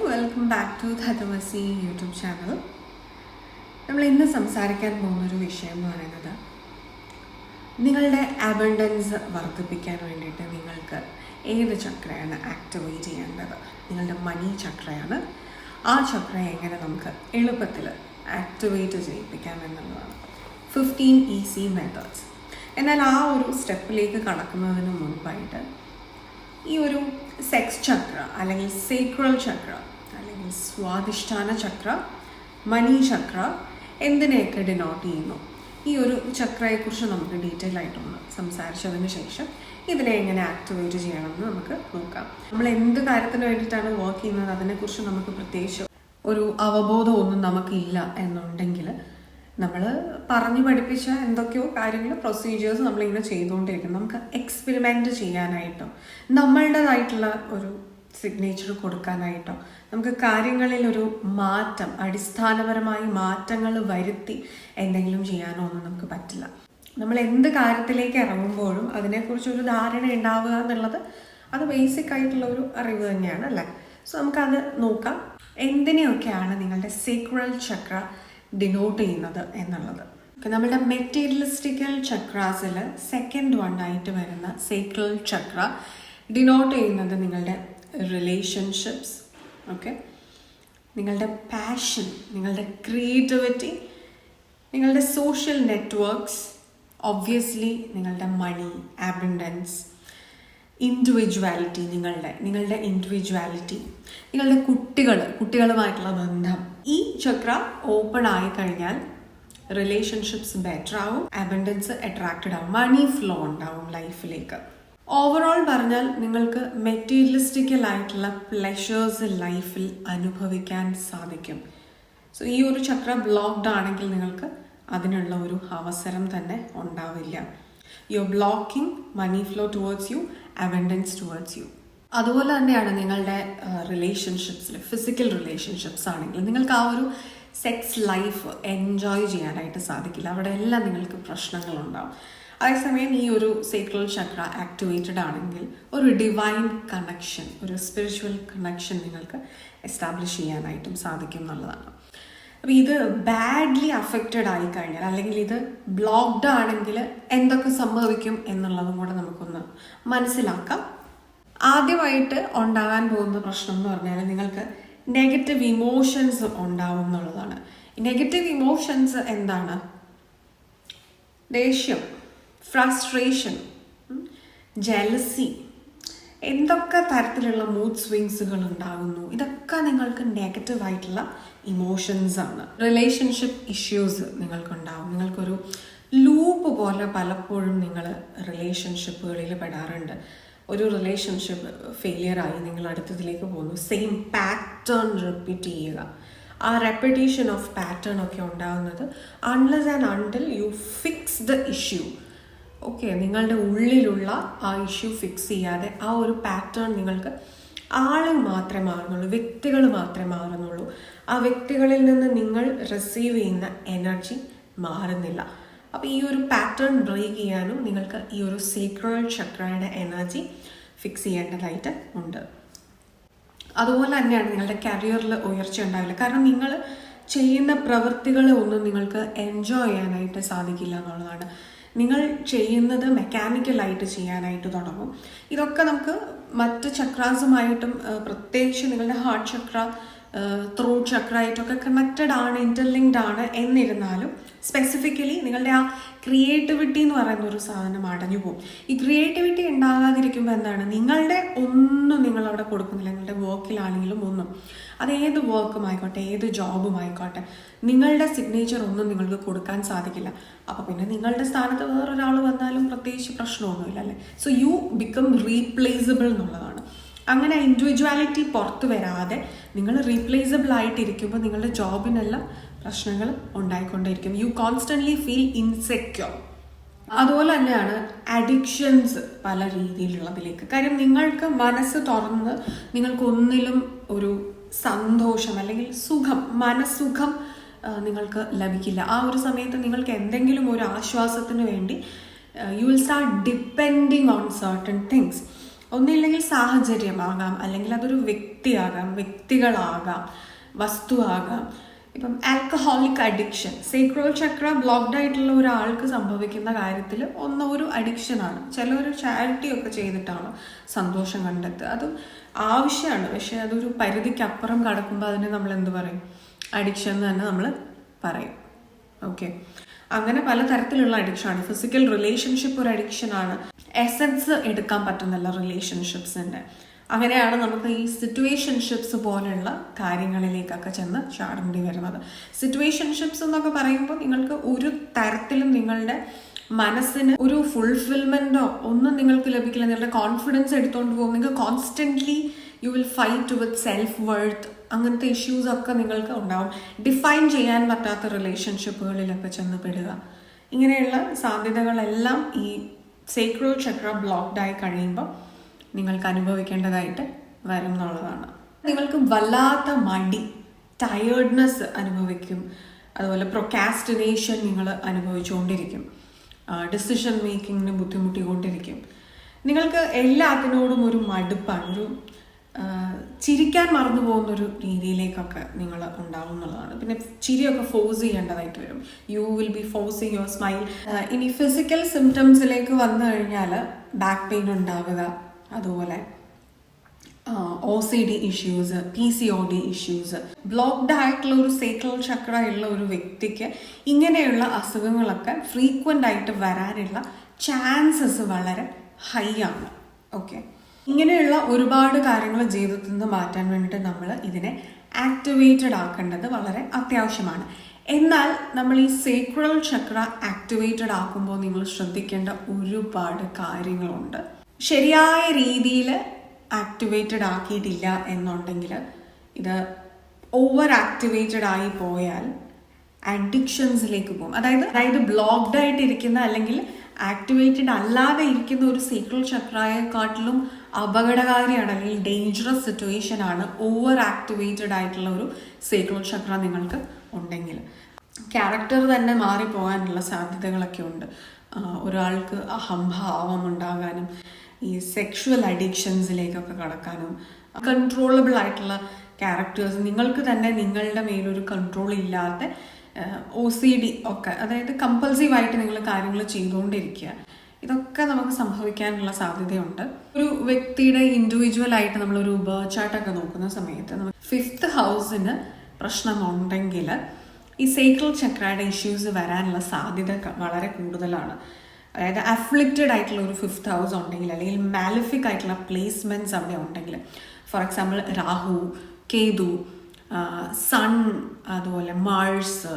Welcome back to ധതമസി YouTube channel. നമ്മൾ ഇന്ന് സംസാരിക്കാൻ പോകുന്നൊരു വിഷയം എന്ന് പറയുന്നത് നിങ്ങളുടെ അബണ്ടൻസ് വർദ്ധിപ്പിക്കാൻ വേണ്ടിയിട്ട് നിങ്ങൾക്ക് ഏത് ചക്രയാണ് ആക്ടിവേറ്റ് ചെയ്യേണ്ടത്. നിങ്ങളുടെ മണി ചക്രയാണ്. ആ ചക്ര എങ്ങനെ നമുക്ക് എളുപ്പത്തിൽ ആക്ടിവേറ്റ് ചെയ്യിപ്പിക്കാം എന്നുള്ളതാണ് 15 ഈസി മെത്തേഡ്സ്. എന്നാൽ ആ ഒരു സ്റ്റെപ്പിലേക്ക് കടക്കുന്നതിന് മുൻപായിട്ട് ഈ ഒരു സെക്സ് ചക്ര അല്ലെങ്കിൽ സേക്രൽ ചക്ര അല്ലെങ്കിൽ സ്വാധിഷ്ഠാന ചക്ര, മണി ചക്ര എന്തിനെയൊക്കെ ഡിനോട്ട് ചെയ്യുന്നു, ഈ ഒരു ചക്രയെക്കുറിച്ച് നമുക്ക് ഡീറ്റെയിൽ ആയിട്ടൊന്ന് സംസാരിച്ചതിന് ശേഷം ഇതിനെ എങ്ങനെ ആക്ടിവേറ്റ് ചെയ്യണമെന്ന് നമുക്ക് നോക്കാം. നമ്മൾ എന്ത് കാര്യത്തിന് വേണ്ടിയിട്ടാണ് വർക്ക് ചെയ്യുന്നത് അതിനെക്കുറിച്ച് നമുക്ക് പ്രത്യേകിച്ച് ഒരു അവബോധമൊന്നും നമുക്കില്ല എന്നുണ്ടെങ്കിൽ നമ്മൾ പറഞ്ഞു പഠിപ്പിച്ച എന്തൊക്കെയോ കാര്യങ്ങൾ, പ്രൊസീജിയേഴ്സ് നമ്മളിങ്ങനെ ചെയ്തുകൊണ്ടിരിക്കും. നമുക്ക് എക്സ്പെരിമെൻറ്റ് ചെയ്യാനായിട്ടോ നമ്മളുടേതായിട്ടുള്ള ഒരു സിഗ്നേച്ചർ കൊടുക്കാനായിട്ടോ നമുക്ക് കാര്യങ്ങളിൽ ഒരു മാറ്റം, അടിസ്ഥാനപരമായി മാറ്റങ്ങൾ വരുത്തി എന്തെങ്കിലും ചെയ്യാനോ ഒന്നും നമുക്ക് പറ്റില്ല. നമ്മൾ എന്ത് കാര്യത്തിലേക്ക് ഇറങ്ങുമ്പോഴും അതിനെക്കുറിച്ചൊരു ധാരണ ഉണ്ടാവുക എന്നുള്ളത് അത് ബേസിക് ആയിട്ടുള്ള ഒരു അറിവ് തന്നെയാണ് അല്ലേ. സോ നമുക്കത് നോക്കാം. എന്തിനെയൊക്കെയാണ് നിങ്ങളുടെ സേക്രൽ ചക്ര ഡിനോട്ട് ചെയ്യുന്നത് എന്നുള്ളത്. നമ്മുടെ മെറ്റീരിയലിസ്റ്റിക്കൽ ചക്രാസിൽ സെക്കൻഡ് വൺ ആയിട്ട് വരുന്ന സേക്രൽ ചക്ര ഡിനോട്ട് ചെയ്യുന്നത് നിങ്ങളുടെ റിലേഷൻഷിപ്സ്, ഓക്കെ, നിങ്ങളുടെ പാഷൻ, നിങ്ങളുടെ ക്രിയേറ്റിവിറ്റി, നിങ്ങളുടെ സോഷ്യൽ നെറ്റ്വർക്ക്സ്, ഒബ്വിയസ്ലി നിങ്ങളുടെ മണി, അബണ്ടൻസ്, ഇൻഡിവിജ്വാലിറ്റി, നിങ്ങളുടെ ഇൻഡിവിജ്വാലിറ്റി, നിങ്ങളുടെ കുട്ടികളുമായിട്ടുള്ള ബന്ധം. ഈ ചക്ര ഓപ്പൺ ആയി കഴിഞ്ഞാൽ റിലേഷൻഷിപ്സ് ബെറ്റർ ആവും, അബണ്ടൻസ് അട്രാക്റ്റഡ് ആവും, മണി ഫ്ലോ ഉണ്ടാവും ലൈഫിലേക്ക്. ഓവറോൾ പറഞ്ഞാൽ നിങ്ങൾക്ക് മെറ്റീരിയലിസ്റ്റിക്കൽ ആയിട്ടുള്ള പ്ലെഷേഴ്സ് ലൈഫിൽ അനുഭവിക്കാൻ സാധിക്കും. സോ ഈ ഒരു ചക്ര ബ്ലോക്ക്ഡ് ആണെങ്കിൽ നിങ്ങൾക്ക് അതിനുള്ള ഒരു അവസരം തന്നെ ഉണ്ടാവില്ല. You are blocking money flow towards you, abundance towards you. അതുപോലെ തന്നെയാണ് നിങ്ങളുടെ റിലേഷൻഷിപ്സിൽ, ഫിസിക്കൽ റിലേഷൻഷിപ്സ് ആണെങ്കിൽ നിങ്ങൾക്ക് ആ ഒരു സെക്സ് ലൈഫ് എൻജോയ് ചെയ്യാനായിട്ട് സാധിക്കില്ല. അവിടെ എല്ലാം നിങ്ങൾക്ക് പ്രശ്നങ്ങളുണ്ടാവും. അതേസമയം ഈ ഒരു സേക്രൽ ചക്ര ആക്ടിവേറ്റഡ് ആണെങ്കിൽ ഒരു ഡിവൈൻ കണക്ഷൻ, ഒരു സ്പിരിച്വൽ കണക്ഷൻ നിങ്ങൾക്ക് എസ്റ്റാബ്ലിഷ് ചെയ്യാനായിട്ടും സാധിക്കും എന്നുള്ളതാണ്. അപ്പോൾ ഇത് ബാഡ്ലി അഫക്റ്റഡ് ആയി കഴിഞ്ഞാൽ അല്ലെങ്കിൽ ഇത് ബ്ലോക്ക്ഡ് ആണെങ്കിൽ എന്തൊക്കെ സംഭവിക്കും എന്നുള്ളതും കൂടെ നമുക്കൊന്ന് മനസ്സിലാക്കാം. ആദ്യമായിട്ട് ഉണ്ടാകാൻ പോകുന്ന പ്രശ്നം എന്ന് പറഞ്ഞാൽ നിങ്ങൾക്ക് നെഗറ്റീവ് ഇമോഷൻസ് ഉണ്ടാവും എന്നുള്ളതാണ്. നെഗറ്റീവ് ഇമോഷൻസ് എന്താണ്? ദേഷ്യം, ഫ്രസ്ട്രേഷൻ, ജെലസി, എന്തൊക്കെ തരത്തിലുള്ള മൂഡ് സ്വിങ്സുകൾ ഉണ്ടാകുന്നു, ഇതൊക്കെ നിങ്ങൾക്ക് നെഗറ്റീവ് ആയിട്ടുള്ള ഇമോഷൻസ് ആണ്. റിലേഷൻഷിപ്പ് ഇഷ്യൂസ് നിങ്ങൾക്കുണ്ടാവും. നിങ്ങൾക്കൊരു ലൂപ്പ് പോലെ പലപ്പോഴും നിങ്ങൾ റിലേഷൻഷിപ്പുകളിൽ പെടാറുണ്ട്. ഒരു റിലേഷൻഷിപ്പ് ഫെയിലിയറായി നിങ്ങൾ അടുത്തതിലേക്ക് പോകുന്നു, സെയിം പാറ്റേൺ റിപ്പീറ്റ് ചെയ്യുക. ആ റെപ്പിറ്റേഷൻ ഓഫ് പാറ്റേൺ ഒക്കെ ഉണ്ടാകുന്നത് unless and until you fix the issue. Okay, നിങ്ങളുടെ ഉള്ളിലുള്ള ആ ഇഷ്യൂ ഫിക്സ് ചെയ്യാതെ ആ ഒരു പാറ്റേൺ നിങ്ങൾക്ക് ആളുകൾ മാത്രമേ മാറുന്നുള്ളൂ, വ്യക്തികൾ മാത്രമേ മാറുന്നുള്ളൂ. ആ വ്യക്തികളിൽ നിന്ന് നിങ്ങൾ റിസീവ് ചെയ്യുന്ന എനർജി മാറുന്നില്ല. അപ്പോൾ ഈ ഒരു പാറ്റേൺ ബ്രേക്ക് ചെയ്യാനും നിങ്ങൾക്ക് ഈ ഒരു സേക്രൽ ചക്രയുടെ എനർജി ഫിക്സ് ചെയ്യേണ്ടതായിട്ട് ഉണ്ട്. അതുപോലെ തന്നെയാണ് നിങ്ങളുടെ കരിയറിൽ ഉയർച്ച ഉണ്ടാവില്ല. കാരണം നിങ്ങൾ ചെയ്യുന്ന പ്രവൃത്തികളെ ഒന്നും നിങ്ങൾക്ക് എൻജോയ് ചെയ്യാനായിട്ട് സാധിക്കില്ല എന്നുള്ളതാണ്. നിങ്ങൾ ചെയ്യുന്നത് മെക്കാനിക്കലായിട്ട് ചെയ്യാനായിട്ട് തുടങ്ങും. ഇതൊക്കെ നമുക്ക് മറ്റ് ചക്രാസുമായിട്ടും പ്രത്യേകിച്ച് നിങ്ങളുടെ ഹാർട്ട് ചക്ര, ത്രോട്ട് ചക്ര ആയിട്ടൊക്കെ കണക്റ്റഡ് ആണ്, ഇന്റർലിങ്ക്ഡ് ആണ്. എന്നിരുന്നാലും സ്പെസിഫിക്കലി നിങ്ങളുടെ ആ ക്രിയേറ്റിവിറ്റി എന്ന് പറയുന്ന ഒരു സാധനം അടഞ്ഞു പോകും. ഈ ക്രിയേറ്റിവിറ്റി ഉണ്ടാകാതിരിക്കുമ്പോൾ എന്താണ്, നിങ്ങളുടെ ഒന്നും നിങ്ങളവിടെ കൊടുക്കുന്നില്ല. നിങ്ങളുടെ വർക്കിലാണെങ്കിലും ഒന്നും, അത് ഏത് വർക്കും ആയിക്കോട്ടെ, ഏത് ജോബും ആയിക്കോട്ടെ, നിങ്ങളുടെ സിഗ്നേച്ചർ ഒന്നും നിങ്ങൾക്ക് കൊടുക്കാൻ സാധിക്കില്ല. അപ്പോൾ പിന്നെ നിങ്ങളുടെ സ്ഥാനത്ത് വേറൊരാൾ വന്നാലും പ്രത്യേകിച്ച് പ്രശ്നമൊന്നുമില്ല അല്ലേ. സോ യു ബിക്കം റീപ്ലേസബിൾ എന്നുള്ളതാണ്. അങ്ങനെ ഇൻഡിവിജ്വാലിറ്റി പുറത്തു വരാതെ നിങ്ങൾ റീപ്ലേസബിൾ ആയിട്ടിരിക്കുമ്പോൾ നിങ്ങളുടെ ജോബിനെല്ലാം പ്രശ്നങ്ങൾ ഉണ്ടായിക്കൊണ്ടേയിരിക്കും. You constantly feel insecure. അതുപോലെ തന്നെയാണ് അഡിക്ഷൻസ് പല രീതിയിലുള്ളതിലേക്ക്. കാര്യം നിങ്ങൾക്ക് മനസ്സ് തുറന്ന് നിങ്ങൾക്കൊന്നിലും ഒരു സന്തോഷം അല്ലെങ്കിൽ സുഖം, മനസ്സുഖം നിങ്ങൾക്ക് ലഭിക്കില്ല. ആ ഒരു സമയത്ത് നിങ്ങൾക്ക് എന്തെങ്കിലും ഒരു ആശ്വാസത്തിന് വേണ്ടി you will start depending on certain things. ഒന്നില്ലെങ്കിൽ സാഹചര്യമാകാം, അല്ലെങ്കിൽ അതൊരു വ്യക്തിയാകാം, വ്യക്തികളാകാം, വസ്തുവാകാം. ഇപ്പം ആൽക്കഹോളിക് അഡിക്ഷൻ, സേക്രൽ ചക്ര ബ്ലോക്ക്ഡ് ആയിട്ടുള്ള ഒരാൾക്ക് സംഭവിക്കുന്ന കാര്യത്തിൽ ഒരു അഡിക്ഷനാണ്. ചിലർ ചാരിറ്റി ഒക്കെ ചെയ്തിട്ടാണ് സന്തോഷം കണ്ടെത്തുക. അതും ആവശ്യമാണ്, പക്ഷെ അതൊരു പരിധിക്കപ്പുറം കടക്കുമ്പോൾ അതിനെ നമ്മൾ എന്ത് പറയും? അഡിക്ഷൻ എന്ന് തന്നെ നമ്മൾ പറയും. ഓക്കെ, അങ്ങനെ പലതരത്തിലുള്ള അഡിക്ഷനാണ്. ഫിസിക്കൽ റിലേഷൻഷിപ്പ് ഒരു അഡിക്ഷനാണ്. എസൻസ് എടുക്കാൻ പറ്റുന്നില്ല റിലേഷൻഷിപ്സിൻ്റെ. അങ്ങനെയാണ് നമുക്ക് ഈ സിറ്റുവേഷൻഷിപ്സ് പോലെയുള്ള കാര്യങ്ങളിലേക്കൊക്കെ ചെന്ന് ചാടേണ്ടി വരുന്നത്. സിറ്റുവേഷൻഷിപ്സ് എന്നൊക്കെ പറയുമ്പോൾ നിങ്ങൾക്ക് ഒരു തരത്തിലും നിങ്ങളുടെ മനസ്സിന് ഒരു ഫുൾഫിൽമെൻറ്റോ ഒന്നും നിങ്ങൾക്ക് ലഭിക്കില്ല. നിങ്ങളുടെ കോൺഫിഡൻസ് എടുത്തുകൊണ്ട് പോകും. നിങ്ങൾക്ക് constantly you will fight with self worth, അങ്ങനത്തെ ഇഷ്യൂസ് ഒക്കെ നിങ്ങൾക്ക് ഉണ്ടാവും. ഡിഫൈൻ ചെയ്യാൻ പറ്റാത്ത റിലേഷൻഷിപ്പുകളിലൊക്കെ ചെന്ന് പെടുക. ഇങ്ങനെയുള്ള സാധ്യതകളെല്ലാം ഈ സേക്രൽ ചക്ര ബ്ലോക്ക്ഡ് ആയി കഴിയുമ്പോൾ നിങ്ങൾക്ക് അനുഭവിക്കേണ്ടതായിട്ട് വരും എന്നുള്ളതാണ്. നിങ്ങൾക്ക് വല്ലാത്ത മടി, ടയേർഡ്നെസ് അനുഭവിക്കും. അതുപോലെ പ്രൊക്കാസ്റ്റിനേഷൻ നിങ്ങൾ അനുഭവിച്ചുകൊണ്ടിരിക്കും. ഡിസിഷൻ മേക്കിങ്ങിന് ബുദ്ധിമുട്ടിക്കൊണ്ടിരിക്കും. നിങ്ങൾക്ക് എല്ലാത്തിനോടും ഒരു മടുപ്പാണ്. ഒരു ചിരിക്കാൻ മറന്നു പോകുന്നൊരു രീതിയിലേക്കൊക്കെ നിങ്ങൾ ഉണ്ടാവും എന്നുള്ളതാണ്. പിന്നെ ചിരിയൊക്കെ ഫോഴ്സ് ചെയ്യേണ്ടതായിട്ട് വരും. You will be forcing your smile. ഇനി ഫിസിക്കൽ സിംറ്റംസിലേക്ക് വന്നു കഴിഞ്ഞാൽ ബാക്ക് പെയിൻ ഉണ്ടാവുക, അതുപോലെ OCD issues, PCOD issues. Blocked ആയിട്ടുള്ള ഒരു സേക്രൽ ചക്ര ഉള്ള ഒരു വ്യക്തിക്ക് ഇങ്ങനെയുള്ള അസുഖങ്ങളൊക്കെ ഫ്രീക്വൻ്റ് ആയിട്ട് വരാനുള്ള ചാൻസസ് വളരെ ഹൈ ആണ്. ഓക്കെ, ഇങ്ങനെയുള്ള ഒരുപാട് കാര്യങ്ങൾ ജീവിതത്തിൽ നിന്ന് മാറ്റാൻ വേണ്ടിയിട്ട് നമ്മൾ ഇതിനെ ആക്ടിവേറ്റഡ് ആക്കേണ്ടത് വളരെ അത്യാവശ്യമാണ്. എന്നാൽ നമ്മൾ ഈ സേക്രൽ ചക്ര ആക്ടിവേറ്റഡ് ആക്കുമ്പോൾ നിങ്ങൾ ശ്രദ്ധിക്കേണ്ട ഒരുപാട് കാര്യങ്ങളുണ്ട്. ശരിയായ രീതിയിൽ ആക്ടിവേറ്റഡ് ആക്കിയിട്ടില്ല എന്നുണ്ടെങ്കിൽ, ഇത് ഓവർ ആക്ടിവേറ്റഡ് ആയി പോയാൽ അഡിക്ഷൻസിലേക്ക് പോകും. അതായത് ബ്ലോക്ക്ഡ് ആയിട്ടിരിക്കുന്ന അല്ലെങ്കിൽ ആക്ടിവേറ്റഡ് അല്ലാതെ ഇരിക്കുന്ന ഒരു സേക്രൽ ചക്രയെക്കാട്ടിലും അപകടകാരിയാണ്, അല്ലെങ്കിൽ ഡേഞ്ചറസ് സിറ്റുവേഷൻ ആണ് ഓവർ ആക്ടിവേറ്റഡ് ആയിട്ടുള്ള ഒരു സേക്രൽ ചക്ര നിങ്ങൾക്ക് ഉണ്ടെങ്കിൽ. ക്യാരക്ടർ തന്നെ മാറിപ്പോകാനുള്ള സാധ്യതകളൊക്കെ ഉണ്ട്. ഒരാൾക്ക് അഹംഭാവം ഉണ്ടാകാനും ഈ സെക്ഷുവൽ അഡിക്ഷൻസിലേക്കൊക്കെ കടക്കാനും, കൺട്രോളബിൾ ആയിട്ടുള്ള ക്യാരക്ടേഴ്സ്, നിങ്ങൾക്ക് തന്നെ നിങ്ങളുടെ മേലൊരു കൺട്രോൾ ഇല്ലാത്ത OCD ഒക്കെ, അതായത് കമ്പൾസീവായിട്ട് നിങ്ങൾ കാര്യങ്ങൾ ചെയ്തുകൊണ്ടിരിക്കുക, ഇതൊക്കെ നമുക്ക് സംഭവിക്കാനുള്ള സാധ്യതയുണ്ട്. ഒരു വ്യക്തിയുടെ ഇൻഡിവിജ്വൽ ആയിട്ട് നമ്മളൊരു ബർത്ത് ചാർട്ടൊക്കെ നോക്കുന്ന സമയത്ത് നമ്മൾ 5th ഹൗസിന് പ്രശ്നമുണ്ടെങ്കിൽ ഈ സേക്രൽ ചക്രയുടെ ഇഷ്യൂസ് വരാനുള്ള സാധ്യത വളരെ കൂടുതലാണ്. അതായത് അഫ്ലിക്റ്റഡ് ആയിട്ടുള്ള ഒരു 5th ഹൗസ് ഉണ്ടെങ്കിൽ, അല്ലെങ്കിൽ മാലിഫിക് ആയിട്ടുള്ള പ്ലേസ്മെൻറ്റ്സ് അവിടെ ഉണ്ടെങ്കിൽ, for example Rahu, Ketu, sun, അതുപോലെ മാഴ്സ്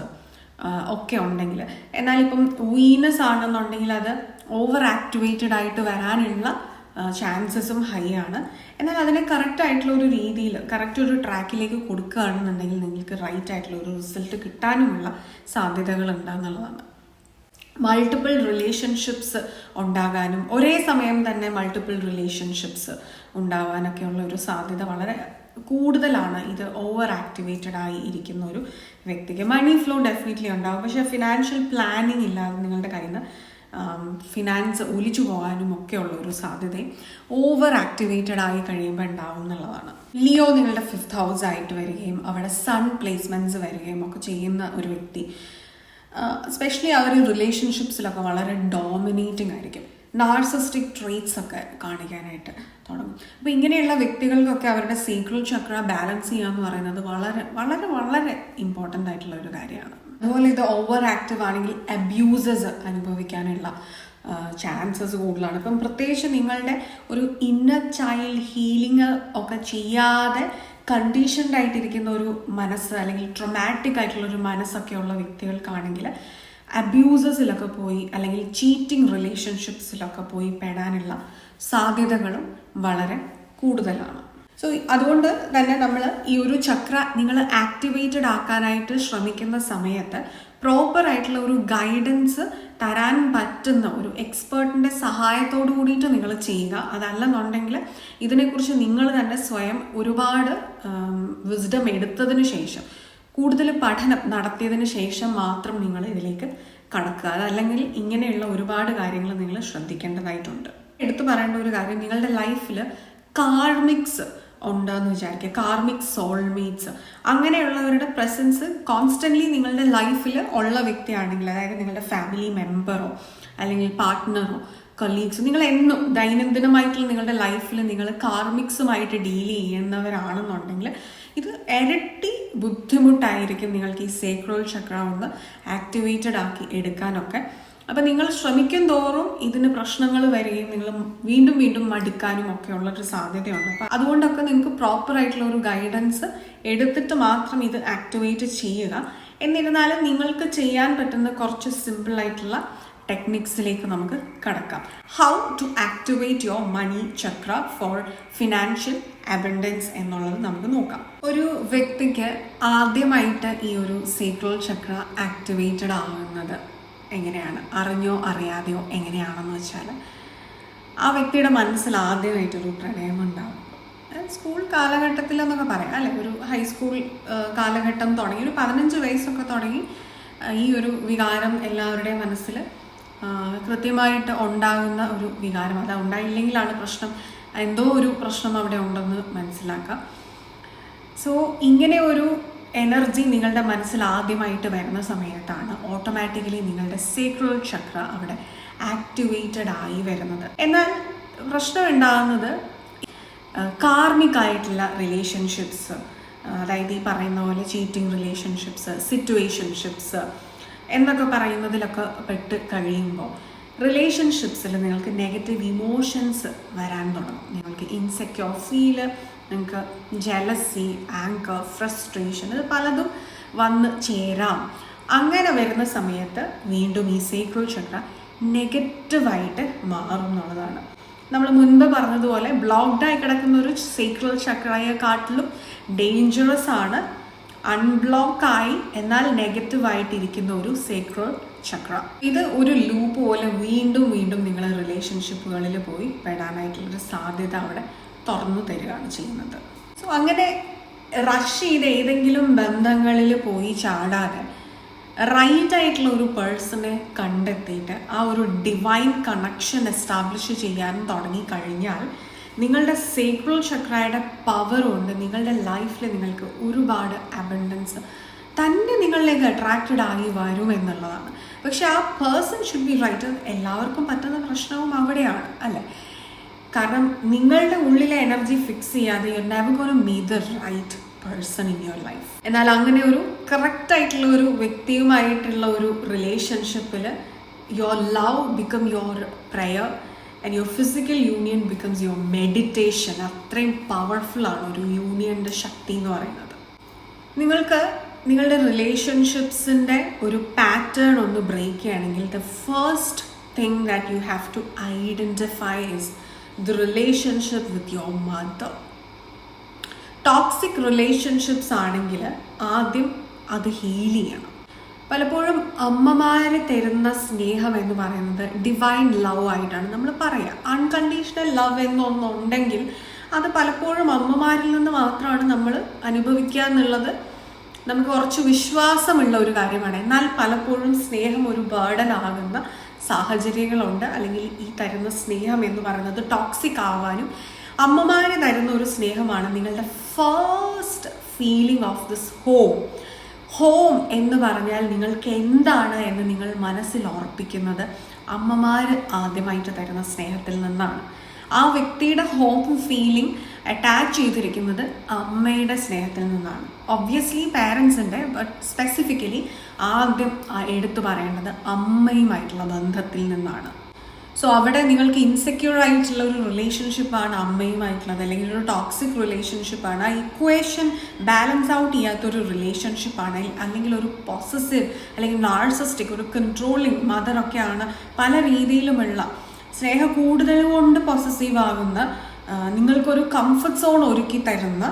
ഒക്കെ ഉണ്ടെങ്കിൽ. എന്നാൽ ഇപ്പം വീനസ് ആണെന്നുണ്ടെങ്കിൽ അത് ഓവർ ആക്ടിവേറ്റഡ് ആയിട്ട് വരാനുള്ള ചാൻസസും ഹൈ ആണ്. എന്നാൽ അതിനെ കറക്റ്റ് ആയിട്ടുള്ള ഒരു രീതിയിൽ, കറക്റ്റ് ഒരു ട്രാക്കിലേക്ക് കൊടുക്കുകയാണെന്നുണ്ടെങ്കിൽ നിങ്ങൾക്ക് റൈറ്റ് ആയിട്ടുള്ള ഒരു റിസൾട്ട് കിട്ടാനുമുള്ള സാധ്യതകൾ ഉണ്ടാകുന്നുള്ളതാണ്. മൾട്ടിപ്പിൾ റിലേഷൻഷിപ്സ് ഉണ്ടാകാനും ഒരേ സമയം തന്നെ മൾട്ടിപ്പിൾ റിലേഷൻഷിപ്സ് ഉണ്ടാകാനൊക്കെയുള്ള ഒരു സാധ്യത വളരെ കൂടുതലാണ് ഇത് ഓവർ ആക്ടിവേറ്റഡ് ആയി ഇരിക്കുന്ന ഒരു വ്യക്തിക്ക്. മണി ഫ്ലോ ഡെഫിനറ്റ്ലി ഉണ്ടാകും, പക്ഷേ ഫിനാൻഷ്യൽ പ്ലാനിങ് ഇല്ലാതെ നിങ്ങളുടെ കയ്യിൽ നിന്ന് ഫിനാൻസ് ഒലിച്ചു പോകാനും ഒക്കെ ഉള്ള ഒരു സാധ്യതയും ഓവർ ആക്ടിവേറ്റഡ് ആയി കഴിയുമ്പോൾ ഉണ്ടാവും എന്നുള്ളതാണ്. ലിയോ നിങ്ങളുടെ 5th ഹൗസ് ആയിട്ട് വരികയും അവിടെ സൺ പ്ലേസ്മെൻറ്റ്സ് വരികയും ഒക്കെ ചെയ്യുന്ന ഒരു വ്യക്തി, എസ്പെഷ്യലി അവർ റിലേഷൻഷിപ്സിലൊക്കെ വളരെ ഡോമിനേറ്റിംഗ് ആയിരിക്കും. നാർസിസ്റ്റിക് ട്രേറ്റ്സ് ഒക്കെ കാണിക്കാനായിട്ട് തുടങ്ങും. അപ്പോൾ ഇങ്ങനെയുള്ള വ്യക്തികൾക്കൊക്കെ അവരുടെ സേക്രൽ ചക്ര ബാലൻസ് ചെയ്യുക എന്ന് പറയുന്നത് വളരെ വളരെ വളരെ ഇമ്പോർട്ടൻ്റ് ആയിട്ടുള്ള ഒരു കാര്യമാണ്. അതുപോലെ ഇത് ഓവർ ആക്റ്റീവ് ആണെങ്കിൽ അബ്യൂസസ് അനുഭവിക്കാനുള്ള ചാൻസസ് കൂടുതലാണ്. ഇപ്പം പ്രത്യേകിച്ച് നിങ്ങളുടെ ഒരു ഇന്നർ ചൈൽഡ് ഹീലിംഗ് ഒക്കെ ചെയ്യാതെ കണ്ടീഷൻഡ് ആയിട്ടിരിക്കുന്ന ഒരു മനസ്സ്, അല്ലെങ്കിൽ ട്രൊമാറ്റിക് ആയിട്ടുള്ളൊരു മനസ്സൊക്കെ ഉള്ള വ്യക്തികൾക്കാണെങ്കിൽ അബ്യൂസസിലൊക്കെ പോയി, അല്ലെങ്കിൽ ചീറ്റിംഗ് റിലേഷൻഷിപ്സിലൊക്കെ പോയി പെടാനുള്ള സാധ്യതകളും വളരെ കൂടുതലാണ്. സോ അതുകൊണ്ട് തന്നെ നമ്മൾ ഈ ഒരു ചക്ര നിങ്ങൾ ആക്ടിവേറ്റഡ് ആക്കാനായിട്ട് ശ്രമിക്കുന്ന സമയത്ത് പ്രോപ്പർ ആയിട്ടുള്ള ഒരു ഗൈഡൻസ് തരാൻ പറ്റുന്ന ഒരു എക്സ്പേർട്ടിൻ്റെ സഹായത്തോടു കൂടിയിട്ട് നിങ്ങൾ ചെയ്യുക. അതല്ലെന്നുണ്ടെങ്കിൽ ഇതിനെക്കുറിച്ച് നിങ്ങൾ തന്നെ സ്വയം ഒരുപാട് വിസ്ഡം എടുത്തതിന് ശേഷം, കൂടുതൽ പഠനം നടത്തിയതിന് ശേഷം മാത്രം നിങ്ങൾ ഇതിലേക്ക് കടക്കുക. അതല്ലെങ്കിൽ ഇങ്ങനെയുള്ള ഒരുപാട് കാര്യങ്ങൾ നിങ്ങൾ ശ്രദ്ധിക്കേണ്ടതായിട്ടുണ്ട്. എടുത്തു പറയേണ്ട ഒരു കാര്യം, നിങ്ങളുടെ ലൈഫിൽ കാർമിക്സ് ഉണ്ടെന്ന് വിചാരിക്കുക, കാർമിക് സോൾമേറ്റ്സ്, അങ്ങനെയുള്ളവരുടെ പ്രസൻസ് കോൺസ്റ്റൻ്റ്ലി നിങ്ങളുടെ ലൈഫിൽ ഉള്ള വ്യക്തിയാണെങ്കിൽ, അതായത് നിങ്ങളുടെ ഫാമിലി മെമ്പറോ അല്ലെങ്കിൽ പാർട്ട്ണറോ കൊളീഗ്സ്, നിങ്ങൾ എന്നും ദൈനംദിനമായിട്ടുള്ള നിങ്ങളുടെ ലൈഫിൽ നിങ്ങൾ കാർമിക്സുമായിട്ട് ഡീൽ ചെയ്യുന്നവരാണെന്നുണ്ടെങ്കിൽ ഇത് ഇരട്ടി ബുദ്ധിമുട്ടായിരിക്കും നിങ്ങൾക്ക് ഈ സേക്രൽ ചക്ര ഒന്ന് ആക്ടിവേറ്റഡ് ആക്കി എടുക്കാനൊക്കെ. അപ്പം നിങ്ങൾ ശ്രമിക്കും തോറും ഇതിന് പ്രശ്നങ്ങൾ വരികയും നിങ്ങൾ വീണ്ടും വീണ്ടും മടുക്കാനും ഒക്കെ ഉള്ളൊരു സാധ്യതയുണ്ട്. അപ്പം അതുകൊണ്ടൊക്കെ നിങ്ങൾക്ക് പ്രോപ്പറായിട്ടുള്ള ഒരു ഗൈഡൻസ് എടുത്തിട്ട് മാത്രം ഇത് ആക്ടിവേറ്റ് ചെയ്യുക. എന്നിരുന്നാലും നിങ്ങൾക്ക് ചെയ്യാൻ പറ്റുന്ന കുറച്ച് സിമ്പിളായിട്ടുള്ള ടെക്നിക്സിലേക്ക് നമുക്ക് കടക്കാം. How to activate your money chakra for financial abundance എന്നുള്ളത് നമുക്ക് നോക്കാം. ഒരു വ്യക്തിക്ക് ആദ്യമായിട്ട് ഈ ഒരു സേക്രൽ ചക്ര ആക്ടിവേറ്റഡ് ആവുന്നത് എങ്ങനെയാണ്, അറിഞ്ഞോ അറിയാതെയോ എങ്ങനെയാണെന്ന് വെച്ചാൽ, ആ വ്യക്തിയുടെ മനസ്സിൽ ആദ്യമായിട്ടൊരു പ്രണയമുണ്ടാവും. സ്കൂൾ കാലഘട്ടത്തിലെന്നൊക്കെ പറയാം അല്ലെ, ഒരു ഹൈസ്കൂൾ കാലഘട്ടം തുടങ്ങി ഒരു 15 വയസ്സൊക്കെ തുടങ്ങി ഈ ഒരു വികാരം എല്ലാവരുടെയും മനസ്സിൽ കൃത്യമായിട്ട് ഉണ്ടാകുന്ന ഒരു വികാരം. അത് ഉണ്ടായില്ലെങ്കിലാണ് പ്രശ്നം, എന്തോ ഒരു പ്രശ്നം അവിടെ ഉണ്ടെന്ന് മനസ്സിലാക്കാം. സോ ഇങ്ങനെ ഒരു എനർജി നിങ്ങളുടെ മനസ്സിൽ ആദ്യമായിട്ട് വരുന്ന സമയത്താണ് ഓട്ടോമാറ്റിക്കലി നിങ്ങളുടെ സേക്രൽ ചക്ര അവിടെ ആക്ടിവേറ്റഡ് ആയി വരുന്നത്. എന്നാൽ പ്രശ്നം ഉണ്ടാകുന്നത് കാർമിക് ആയിട്ടുള്ള റിലേഷൻഷിപ്സ്, അതായത് ഈ പറയുന്ന പോലെ ചീറ്റിംഗ് റിലേഷൻഷിപ്സ്, സിറ്റുവേഷൻഷിപ്സ് എന്നൊക്കെ പറയുന്നതിലൊക്കെ പെട്ട് കഴിയുമ്പോൾ റിലേഷൻഷിപ്സിൽ നിങ്ങൾക്ക് നെഗറ്റീവ് ഇമോഷൻസ് വരാൻ തുടങ്ങും. നിങ്ങൾക്ക് ഇൻസെക്യൂർ ഫീല്, നിങ്ങൾക്ക് ജലസി, ആങ്കർ, ഫ്രസ്ട്രേഷൻ, ഇത് പലതും വന്ന് ചേരാം. അങ്ങനെ വരുന്ന സമയത്ത് വീണ്ടും ഈ സേക്രൽ ചക്ര നെഗറ്റീവായിട്ട് മാറും എന്നുള്ളതാണ്. നമ്മൾ മുൻപ് പറഞ്ഞതുപോലെ ബ്ലോക്ക്ഡായി കിടക്കുന്ന ഒരു സേക്രൽ ചക്രയെക്കാട്ടിലും ഡേഞ്ചറസ് ആണ് അൺബ്ലോക്കായി എന്നാൽ നെഗറ്റീവായിട്ടിരിക്കുന്ന ഒരു സേക്രൽ ചക്ര. ഇത് ഒരു ലൂപ്പ് പോലെ വീണ്ടും വീണ്ടും നിങ്ങൾ റിലേഷൻഷിപ്പുകളിൽ പോയി പെടാനായിട്ടുള്ളൊരു സാധ്യത അവിടെ തുറന്നു തരികയാണ് ചെയ്യുന്നത്. സോ അങ്ങനെ റഷ് ചെയ്ത് ഏതെങ്കിലും ബന്ധങ്ങളിൽ പോയി ചാടാതെ റൈറ്റ് ആയിട്ടുള്ള ഒരു പേഴ്സണെ കണ്ടെത്തിയിട്ട് ആ ഒരു ഡിവൈൻ കണക്ഷൻ എസ്റ്റാബ്ലിഷ് ചെയ്യാൻ തുടങ്ങിക്കഴിഞ്ഞാൽ നിങ്ങളുടെ സേക്രൽ ചക്രയുടെ പവർ കൊണ്ട് നിങ്ങളുടെ ലൈഫിൽ നിങ്ങൾക്ക് ഒരുപാട് അബൻഡൻസ് തന്നെ നിങ്ങളിലേക്ക് അട്രാക്റ്റഡ് ആയി വരും എന്നുള്ളതാണ്. പക്ഷെ ആ പേഴ്സൺ ഷുഡ് ബി റൈറ്റ്. എല്ലാവർക്കും പറ്റുന്ന പ്രശ്നവും അവിടെയാണ് അല്ലേ. കാരണം നിങ്ങളുടെ ഉള്ളിലെ എനർജി ഫിക്സ് ചെയ്യാതെ you never gonna meet the right person in your life. എന്നാൽ അങ്ങനെ ഒരു കറക്റ്റ് ആയിട്ടുള്ള ഒരു വ്യക്തിയുമായിട്ടുള്ള ഒരു റിലേഷൻഷിപ്പിൽ your love become your prayer and your physical union becomes your meditation. അത്രയും പവർഫുള്ളാണ് ഒരു യൂണിയൻ്റെ ശക്തി എന്ന് പറയുന്നത്. നിങ്ങൾക്ക് നിങ്ങളുടെ റിലേഷൻഷിപ്സിൻ്റെ ഒരു പാറ്റേൺ ഒന്ന് ബ്രേക്ക് ചെയ്യുകയാണെങ്കിൽ the first thing that you have to identify is the relationship with your mother. Toxic relationships ആണെങ്കിൽ ആദ്യം അത് ഹീൽ ചെയ്യണം. പലപ്പോഴും അമ്മമാർ തരുന്ന സ്നേഹം എന്ന് പറയുന്നത് ഡിവൈൻ ലവ് ആയിട്ടാണ് നമ്മൾ പറയുക. അൺകണ്ടീഷണൽ ലവ് എന്നൊന്നുണ്ടെങ്കിൽ അത് പലപ്പോഴും അമ്മമാരിൽ നിന്ന് മാത്രമാണ് നമ്മൾ അനുഭവിക്കുക എന്നുള്ളത് നമുക്ക് കുറച്ച് വിശ്വാസമുള്ള ഒരു കാര്യമാണ്. എന്നാൽ പലപ്പോഴും സ്നേഹം ഒരു ബർഡൻ ആകുന്ന സാഹചര്യങ്ങളുണ്ട്. അല്ലെങ്കിൽ ഈ തരുന്ന സ്നേഹം എന്ന് പറയുന്നത് ടോക്സിക് ആവാനും അമ്മമാര് തരുന്ന ഒരു സ്നേഹമാണ് നിങ്ങളുടെ first feeling of this home. Home എന്ന് പറഞ്ഞാൽ നിങ്ങൾക്ക് എന്താണ് എന്ന് നിങ്ങൾ മനസ്സിൽ ഓർപ്പിക്കുന്നത് അമ്മമാർ ആദ്യമായിട്ട് തരുന്ന സ്നേഹത്തിൽ നിന്നാണ്. ആ വ്യക്തിയുടെ ഹോം ഫീലിംഗ് അറ്റാച്ച് ചെയ്തിരിക്കുന്നത് അമ്മയുടെ സ്നേഹത്തിൽ നിന്നാണ്. ഒബ്വിയസ്ലി പാരൻസിൻ്റെ, ബട്ട് സ്പെസിഫിക്കലി ആദ്യം എടുത്തു പറയേണ്ടത് അമ്മയുമായിട്ടുള്ള ബന്ധത്തിൽ നിന്നാണ്. സോ അവിടെ നിങ്ങൾക്ക് ഇൻസെക്യൂർ ആയിട്ടുള്ള ഒരു റിലേഷൻഷിപ്പാണ് അമ്മയുമായിട്ടുള്ളത്, അല്ലെങ്കിൽ ഒരു ടോക്സിക് റിലേഷൻഷിപ്പാണ്, ആ ഇക്വേഷൻ ബാലൻസ് ഔട്ട് ചെയ്യാത്തൊരു റിലേഷൻഷിപ്പാണ്, അല്ലെങ്കിൽ ഒരു പോസസീവ് അല്ലെങ്കിൽ നാർസിസ്റ്റിക് ഒരു കൺട്രോളിങ് മദറൊക്കെയാണ്. പല രീതിയിലുമുള്ള സ്നേഹ കൂടുതൽ കൊണ്ട് പോസസീവ് ആകുന്ന, നിങ്ങൾക്കൊരു കംഫർട്ട് സോൺ ഒരുക്കി തരുന്ന,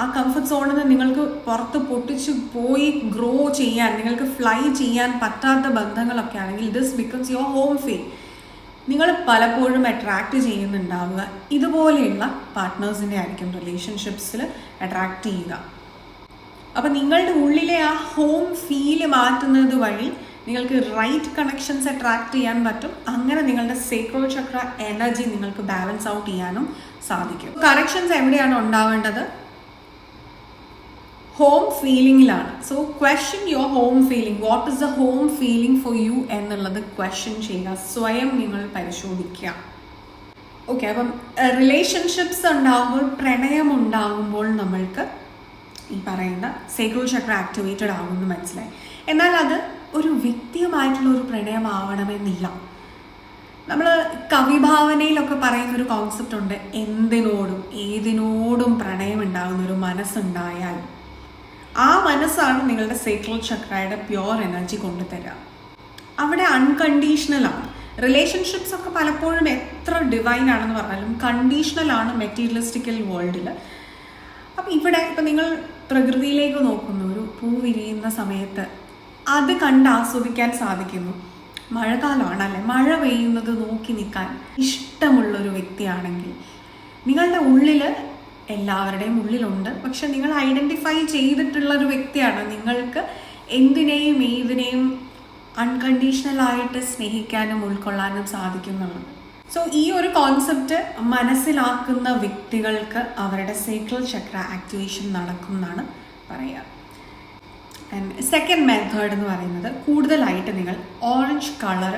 ആ കംഫർട്ട് സോണിൽ നിന്ന് നിങ്ങൾക്ക് പുറത്ത് പൊട്ടിച്ച് പോയി ഗ്രോ ചെയ്യാൻ, നിങ്ങൾക്ക് ഫ്ലൈ ചെയ്യാൻ പറ്റാത്ത ബന്ധങ്ങളൊക്കെ ആണെങ്കിൽ this becomes your home feel. നിങ്ങൾ പലപ്പോഴും അട്രാക്റ്റ് ചെയ്യുന്നുണ്ടാവുക ഇതുപോലെയുള്ള പാർട്ട്നേഴ്സിൻ്റെ ആയിരിക്കും റിലേഷൻഷിപ്സിൽ അട്രാക്റ്റ് ചെയ്യുക. അപ്പം നിങ്ങളുടെ ഉള്ളിലെ ആ ഹോം ഫീല് മാറ്റുന്നത് വഴി നിങ്ങൾക്ക് റൈറ്റ് കണക്ഷൻസ് അട്രാക്ട് ചെയ്യാൻ പറ്റും. അങ്ങനെ നിങ്ങളുടെ സേക്രൽ ചക്ര എനർജി നിങ്ങൾക്ക് ബാലൻസ് ഔട്ട് ചെയ്യാനും സാധിക്കും. കറക്ഷൻസ് എവിടെയാണ് ഉണ്ടാവേണ്ടത്? ഹോം ഫീലിംഗിലാണ്. So question your home feeling. What is the home feeling for you എന്നുള്ളത് ക്വസ്റ്റ്യൻ ചെയ്യുക, സ്വയം നിങ്ങൾ പരിശോധിക്കുക. ഓക്കെ, അപ്പം റിലേഷൻഷിപ്സ് ഉണ്ടാകുമ്പോൾ, പ്രണയം ഉണ്ടാകുമ്പോൾ നമ്മൾക്ക് ഈ പറയുന്ന സേക്രൽ ചക്ര ആക്ടിവേറ്റഡ് ആകുമെന്ന് മനസ്സിലായി. എന്നാൽ അത് ഒരു വ്യക്തിയുമായിട്ടുള്ള ഒരു പ്രണയമാവണമെന്നില്ല. നമ്മൾ കവിഭാവനയിലൊക്കെ പറയുന്നൊരു കോൺസെപ്റ്റ് ഉണ്ട്, എന്തിനോടും ഏതിനോടും പ്രണയം ഉണ്ടാകുന്ന ഒരു മനസ്സുണ്ടായാൽ ആ മനസ്സാണ് നിങ്ങളുടെ സേക്രൽ ചക്രയുടെ പ്യുവർ എനർജി കൊണ്ടുതരിക. അവിടെ അൺകണ്ടീഷണലാണ്. റിലേഷൻഷിപ്സ് ഒക്കെ പലപ്പോഴും എത്ര ഡിവൈൻ ആണെന്ന് പറഞ്ഞാലും കണ്ടീഷണലാണ് മെറ്റീരിയലിസ്റ്റിക്കൽ വേൾഡിൽ. അപ്പം ഇവിടെ ഇപ്പം നിങ്ങൾ പ്രകൃതിയിലേക്ക് നോക്കുന്നു, ഒരു പൂ വിരിയുന്ന സമയത്ത് അത് കണ്ട് ആസ്വദിക്കാൻ സാധിക്കുന്നു. മഴക്കാലമാണ് അല്ലേ, മഴ പെയ്യുന്നത് നോക്കി നിൽക്കാൻ ഇഷ്ടമുള്ളൊരു വ്യക്തിയാണെങ്കിൽ നിങ്ങളുടെ ഉള്ളിൽ, എല്ലാവരുടെയും ഉള്ളിലുണ്ട്, പക്ഷെ നിങ്ങൾ ഐഡൻറ്റിഫൈ ചെയ്തിട്ടുള്ള ഒരു വ്യക്തിയാണ് നിങ്ങൾക്ക് എന്തിനേയും ഏതിനേയും അൺകണ്ടീഷണലായിട്ട് സ്നേഹിക്കാനും ഉൾക്കൊള്ളാനും സാധിക്കുന്നുള്ളത്. സോ ഈ ഒരു കോൺസെപ്റ്റ് മനസ്സിലാക്കുന്ന വ്യക്തികൾക്ക് അവരുടെ സേക്രൽ ചക്ര ആക്ടിവേഷൻ നടക്കും എന്നാണ് പറയുക. ആൻഡ് സെക്കൻഡ് മെത്തേഡ് എന്ന് പറയുന്നത്, കൂടുതലായിട്ട് നിങ്ങൾ ഓറഞ്ച് കളർ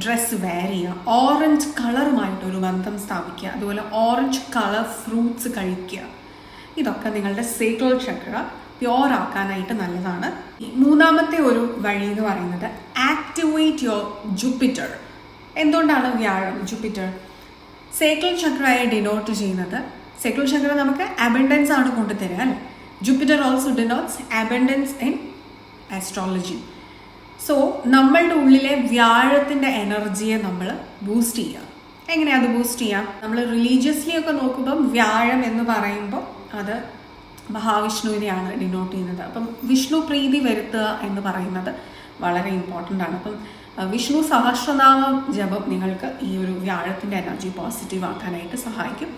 ഡ്രസ്സ് വെയർ ചെയ്യുക, ഓറഞ്ച് കളറുമായിട്ടൊരു ബന്ധം സ്ഥാപിക്കുക, അതുപോലെ ഓറഞ്ച് കളർ ഫ്രൂട്ട്സ് കഴിക്കുക. ഇതൊക്കെ നിങ്ങളുടെ സേക്രൽ ചക്ര പ്യോർ ആക്കാനായിട്ട് നല്ലതാണ്. മൂന്നാമത്തെ ഒരു വഴി എന്ന് പറയുന്നത് ആക്ടിവേറ്റ് യുവർ ജൂപ്പിറ്റർ. എന്തുകൊണ്ടാണ് വ്യാഴം, ജൂപ്പിറ്റർ സേക്രൽ ചക്രയെ ഡിനോട്ട് ചെയ്യുന്നത്? സേക്രൽ ചക്ര നമുക്ക് അബൻഡൻസ് ആണ് കൊണ്ടുതരിക അല്ലേ. Jupiter also denotes abundance in astrology. So നമ്മളുടെ ഉള്ളിലെ വ്യാഴത്തിൻ്റെ എനർജിയെ നമ്മൾ ബൂസ്റ്റ് ചെയ്യുക. എങ്ങനെയാണ് അത് ബൂസ്റ്റ് ചെയ്യുക? നമ്മൾ റിലീജിയസ്ലി ഒക്കെ നോക്കുമ്പം വ്യാഴം എന്ന് പറയുമ്പോൾ അത് മഹാവിഷ്ണുവിനെയാണ് ഡിനോട്ട് ചെയ്യുന്നത്. അപ്പം വിഷ്ണു പ്രീതി വരുത്തുക എന്ന് പറയുന്നത് വളരെ ഇമ്പോർട്ടൻ്റ് ആണ്. അപ്പം വിഷ്ണു സഹസ്രനാമ ജപം നിങ്ങൾക്ക് ഈ ഒരു വ്യാഴത്തിൻ്റെ എനർജി പോസിറ്റീവ് ആക്കാനായിട്ട് സഹായിക്കും.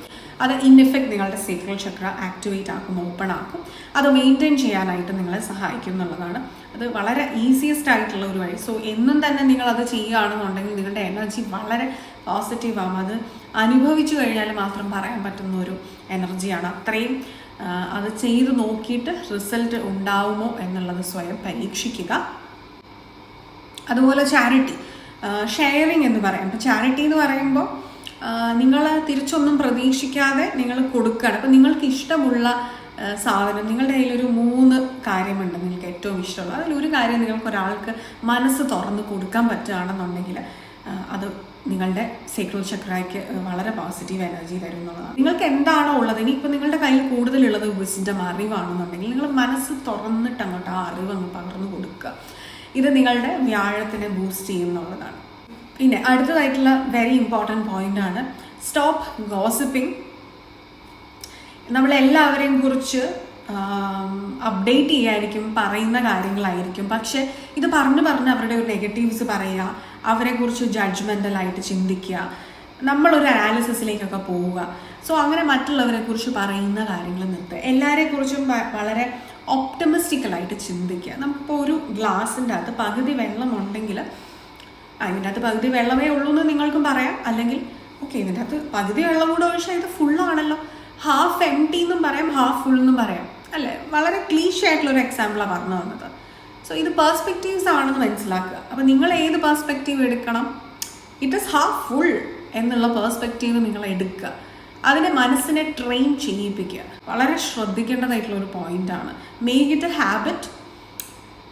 അത് ഇൻ എഫക്റ്റ് നിങ്ങളുടെ സേക്രൽ ചക്ര ആക്ടിവേറ്റ് ആക്കും, ഓപ്പൺ ആക്കും. അത് മെയിൻറ്റെയിൻ ചെയ്യാനായിട്ട് നിങ്ങളെ സഹായിക്കും എന്നുള്ളതാണ്. അത് വളരെ ഈസിയസ്റ്റ് ആയിട്ടുള്ള ഒരു വഴി. സോ എന്നും തന്നെ നിങ്ങളത് ചെയ്യുകയാണെന്നുണ്ടെങ്കിൽ നിങ്ങളുടെ എനർജി വളരെ പോസിറ്റീവ് ആകും. അത് അനുഭവിച്ചു കഴിഞ്ഞാൽ മാത്രം പറയാൻ പറ്റുന്ന ഒരു എനർജിയാണ്. അത്രയും അത് ചെയ്ത് നോക്കിയിട്ട് റിസൾട്ട് ഉണ്ടാവുമോ എന്നുള്ളത് സ്വയം പരീക്ഷിക്കുക. അതുപോലെ ചാരിറ്റി, ഷെയറിങ് എന്ന് പറയാം. ഇപ്പോൾ ചാരിറ്റി എന്ന് പറയുമ്പോൾ നിങ്ങൾ തിരിച്ചൊന്നും പ്രതീക്ഷിക്കാതെ നിങ്ങൾ കൊടുക്കുകയാണ്. അപ്പം നിങ്ങൾക്ക് ഇഷ്ടമുള്ള സാധനം, നിങ്ങളുടെ കയ്യിലൊരു 3 കാര്യമുണ്ട് നിങ്ങൾക്ക് ഏറ്റവും ഇഷ്ടമുള്ള, അതിലൊരു കാര്യം നിങ്ങൾക്ക് ഒരാൾക്ക് മനസ്സ് തുറന്ന് കൊടുക്കാൻ പറ്റുകയാണെന്നുണ്ടെങ്കിൽ അത് നിങ്ങളുടെ സേക്രൽ ചക്രയ്ക്ക് വളരെ പോസിറ്റീവ് എനർജി തരുന്നതാണ്. നിങ്ങൾക്ക് എന്താണോ ഉള്ളത്, ഇനിയിപ്പോൾ നിങ്ങളുടെ കയ്യിൽ കൂടുതലുള്ളത് വിസ്ഡം, അറിവാണെന്നുണ്ടെങ്കിൽ നിങ്ങൾ മനസ്സ് തുറന്നിട്ട് അങ്ങോട്ട് ആ അറിവ് അങ്ങ് പകർന്നു കൊടുക്കുക. ഇത് നിങ്ങളുടെ വ്യാഴത്തിനെ ബൂസ്റ്റ് ചെയ്യുന്നുള്ളതാണ്. പിന്നെ അടുത്തതായിട്ടുള്ള വെരി ഇമ്പോർട്ടൻറ്റ് പോയിൻ്റാണ് സ്റ്റോപ്പ് ഗോസിപ്പിംഗ്. നമ്മളെല്ലാവരെയും കുറിച്ച് അപ്ഡേറ്റ് ചെയ്യായിരിക്കും, പറയുന്ന കാര്യങ്ങളായിരിക്കും. പക്ഷെ ഇത് പറഞ്ഞ് അവരുടെ ഒരു നെഗറ്റീവ്സ് പറയുക, അവരെക്കുറിച്ച് ജഡ്ജ്മെൻ്റലായിട്ട് ചിന്തിക്കുക, നമ്മളൊരു അനാലിസിസിലേക്കൊക്കെ പോവുക. സോ അങ്ങനെ മറ്റുള്ളവരെക്കുറിച്ച് പറയുന്ന കാര്യങ്ങൾ നിർത്തുക. എല്ലാവരെക്കുറിച്ചും വളരെ ഒപ്റ്റമിസ്റ്റിക്കലായിട്ട് ചിന്തിക്കുക. നമുക്കിപ്പോൾ ഒരു ഗ്ലാസിൻ്റെ അകത്ത് പകുതി വെള്ളം ഉണ്ടെങ്കിൽ ഇതിൻ്റെ അകത്ത് പകുതി വെള്ളമേ ഉള്ളൂ എന്ന് നിങ്ങൾക്കും പറയാം. അല്ലെങ്കിൽ ഓക്കെ, ഇതിൻ്റെ അകത്ത് പകുതി വെള്ളം കൂടെ ഒഴിച്ചാൽ ഇത് ഫുള്ളാണല്ലോ, ഹാഫ് എം ടി എന്നും പറയാം, ഹാഫ് ഫുൾ എന്നും പറയാം അല്ലേ. വളരെ ക്ലീഷ് ആയിട്ടുള്ളൊരു എക്സാമ്പിളാണ് പറഞ്ഞു തന്നത്. സോ ഇത് പെർസ്പെക്റ്റീവ്സ് ആണെന്ന് മനസ്സിലാക്കുക. അപ്പോൾ നിങ്ങൾ ഏത് പെർസ്പെക്റ്റീവ് എടുക്കണം? ഇറ്റ് ഈസ് ഹാഫ് ഫുൾ എന്നുള്ള പെർസ്പെക്റ്റീവ് നിങ്ങൾ എടുക്കുക. അതിനെ മനസ്സിനെ ട്രെയിൻ ചെയ്യിപ്പിക്കുക. വളരെ ശ്രദ്ധിക്കേണ്ടതായിട്ടുള്ള ഒരു പോയിൻ്റാണ്. Make it a habit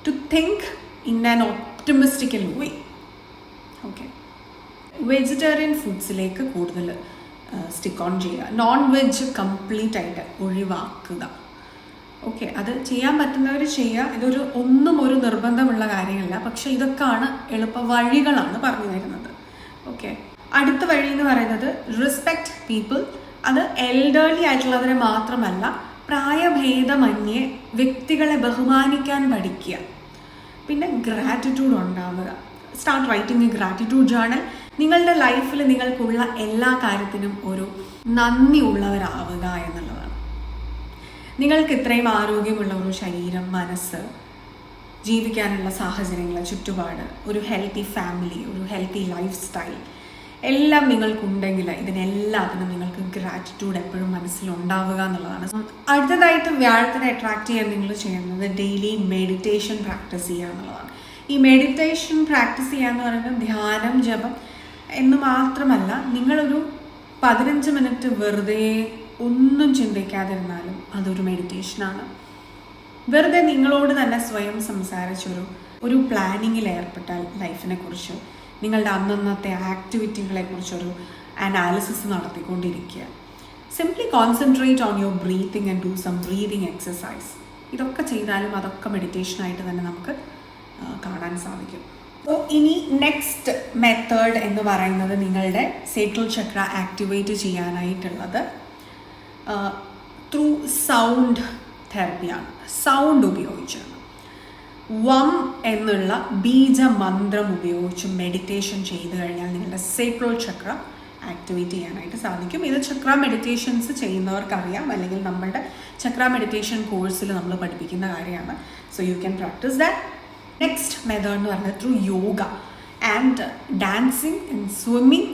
to think in an optimistical way. Okay, vegetarian ഫുഡ്സിലേക്ക് കൂടുതൽ സ്റ്റിക്ക് ഓൺ ചെയ്യുക. നോൺ വെജ് കംപ്ലീറ്റ് ആയിട്ട് ഒഴിവാക്കുക. ഓക്കെ, അത് ചെയ്യാൻ പറ്റുന്നവർ ചെയ്യുക. ഒന്നും ഒരു നിർബന്ധമുള്ള കാര്യമല്ല. പക്ഷെ ഇതൊക്കെയാണ് എളുപ്പ വഴികളാണ് പറഞ്ഞു തരുന്നത്. ഓക്കെ, അടുത്ത വഴി എന്ന് പറയുന്നത് റെസ്പെക്റ്റ് പീപ്പിൾ. അത് എൽഡർലി ആയിട്ടുള്ളവരെ മാത്രമല്ല, പ്രായഭേദമന്യേ വ്യക്തികളെ ബഹുമാനിക്കാൻ പഠിക്കുക. പിന്നെ ഗ്രാറ്റിറ്റ്യൂഡ് ഉണ്ടാവുക. Start writing A gratitude journal. നിങ്ങളുടെ ലൈഫിൽ നിങ്ങൾക്കുള്ള എല്ലാ കാര്യത്തിനും ഒരു നന്ദി ഉള്ളവരാവുക എന്നുള്ളതാണ്. നിങ്ങൾക്ക് ഇത്രയും ആരോഗ്യമുള്ള ഒരു ശരീരം, മനസ്സ്, ജീവിക്കാനുള്ള സാഹചര്യങ്ങൾ, ചുറ്റുപാട്, ഒരു ഹെൽത്തി ഫാമിലി, ഒരു ഹെൽത്തി ലൈഫ് സ്റ്റൈൽ എല്ലാം നിങ്ങൾക്കുണ്ടെങ്കിൽ ഇതിനെല്ലാത്തിനും നിങ്ങൾക്ക് ഗ്രാറ്റിറ്റ്യൂഡ് എപ്പോഴും മനസ്സിലുണ്ടാവുക എന്നുള്ളതാണ്. അടുത്തതായിട്ട് വ്യാഴത്തിനെ അട്രാക്ട് ചെയ്യാൻ നിങ്ങൾ ചെയ്യുന്നത് ഡെയിലി മെഡിറ്റേഷൻ പ്രാക്ടീസ് ചെയ്യുക എന്നുള്ളതാണ്. ഈ മെഡിറ്റേഷൻ പ്രാക്ടീസ് ചെയ്യുക എന്ന് പറയുന്നത് ധ്യാനം, ജപം എന്ന് മാത്രമല്ല, നിങ്ങളൊരു 15 മിനിറ്റ് വെറുതെ ഒന്നും ചിന്തിക്കാതിരുന്നാലും അതൊരു മെഡിറ്റേഷനാണ്. വെറുതെ നിങ്ങളോട് തന്നെ സ്വയം സംസാരിച്ചൊരു പ്ലാനിങ്ങിൽ ഏർപ്പെട്ടാൽ ലൈഫിനെ കുറിച്ച്, നിങ്ങളുടെ അന്നന്നത്തെ ആക്ടിവിറ്റികളെ കുറിച്ചൊരു അനാലിസിസ് നടത്തിക്കൊണ്ടിരിക്കുക. Simply concentrate on your breathing and do some breathing exercise. ഇതൊക്കെ ചെയ്താലും അതൊക്കെ മെഡിറ്റേഷനായിട്ട് തന്നെ നമുക്ക് കാണാൻ സാധിക്കും. സോ ഇനി നെക്സ്റ്റ് മെത്തേഡ് എന്ന് പറയുന്നത് നിങ്ങളുടെ sacral chakra activate ചെയ്യാനായിട്ടുള്ളത് through sound തെറപ്പിയാണ്. Sound ഉപയോഗിച്ചാണ്. വം എന്നുള്ള ബീജമന്ത്രം ഉപയോഗിച്ച് മെഡിറ്റേഷൻ ചെയ്ത് കഴിഞ്ഞാൽ നിങ്ങളുടെ സേക്രൽ ചക്ര ആക്ടിവേറ്റ് ചെയ്യാനായിട്ട് സാധിക്കും. ഇത് ചക്ര മെഡിറ്റേഷൻസ് ചെയ്യുന്നവർക്കറിയാം, അല്ലെങ്കിൽ നമ്മളുടെ ചക്ര മെഡിറ്റേഷൻ കോഴ്സിൽ നമ്മൾ പഠിപ്പിക്കുന്ന കാര്യമാണ്. So you can practice that. Next method എന്ന് പറയുന്നത് through yoga and dancing and swimming.